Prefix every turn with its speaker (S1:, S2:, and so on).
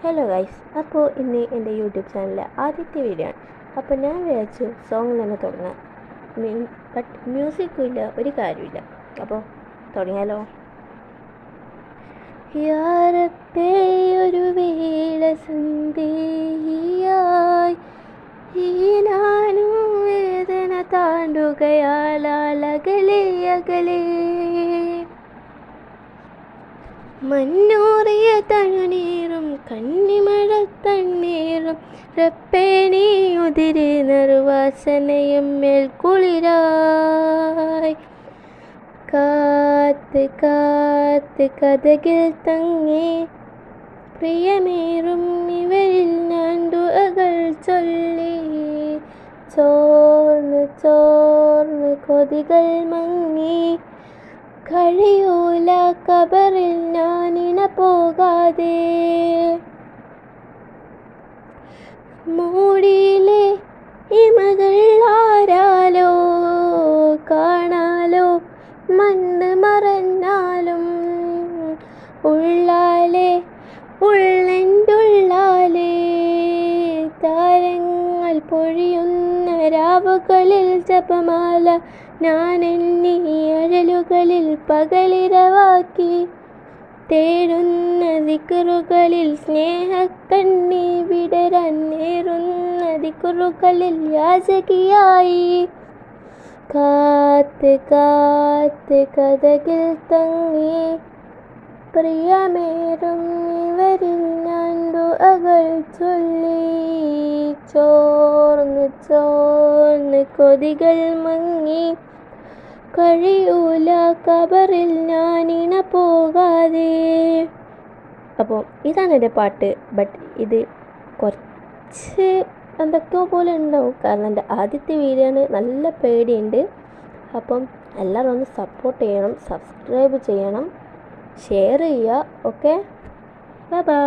S1: Hello guys, അപ്പോൾ ഇന്ന് എൻ്റെ യൂട്യൂബ് ചാനലിലെ ആദ്യത്തെ വീഡിയോ ആണ്. അപ്പോൾ ഞാൻ വിചാരിച്ചു സോങ് തന്നെ തുടങ്ങാം. ബട്ട് മ്യൂസിക്കും ഇല്ല, ഒരു കാര്യമില്ല. അപ്പോൾ തുടങ്ങിയാലോ? യാരത്തെ ഒരു വേള സന്ധ്യയായി ഈ നാനും വേദന താണ്ടുകയാലകലെ അകലെ മഞ്ഞൂറിയ തണുനീറും കന്നിമഴ തണ്ണീറും റപ്പേണി ഉതിരി നിർവാസനയും മേൽക്കുളിരായി കാത്ത് കാത്ത് കഥകിൽ തങ്ങി പ്രിയമേറും ഇവരിൽ ഞാൻ ദുആകൾ ചൊല്ലി ചോർന്ന് ചോർന്ന് കൊതികൾ മങ്ങി കഴിയൂല കബറിൽ ഞാനിന പോകാതെ മൂടിയിലെ ഇമകൾ ആരാലോ കാണാലോ മണ്ണ് മറന്നാലും ഉള്ളാലെ ഉള്ളെൻ്റുള്ളാലെ താരങ്ങൾ പൊഴിയുന്ന രാവുകളിൽ ജപമാല ഞാൻ എന്നീ അഴലുകളിൽ പകലിരവാക്കി തേടുന്ന ദിക്റുകളിൽ സ്നേഹക്കണ്ണി വിടരാൻ നേരുന്ന ദിക്റുകളിൽ യാചകിയായി കാത്ത് കാത്ത് കഥകിൽ തങ്ങി പ്രിയമേറും ഇവരിൽ ഞാൻ ദുആകൾ ചൊല്ലി ചോർന്ന് ചോർന്ന് കൊതികൾ മങ്ങി കഴിയൂല കബറിൽ ഞാനിന പോകാതെ. അപ്പോൾ ഇതാണ് എൻ്റെ പാട്ട്. ബട്ട് ഇത് കുറച്ച് എന്തൊക്കെയോ പോലെ ഉണ്ടാവും, കാരണം എൻ്റെ ആദ്യത്തെ വീഡിയോ ആണ്. നല്ല പേടിയുണ്ട്. അപ്പം എല്ലാവരും ഒന്ന് സപ്പോർട്ട് ചെയ്യണം, സബ്സ്ക്രൈബ് ചെയ്യണം, ഷെയർ ചെയ്യുക. Okay, bye bye.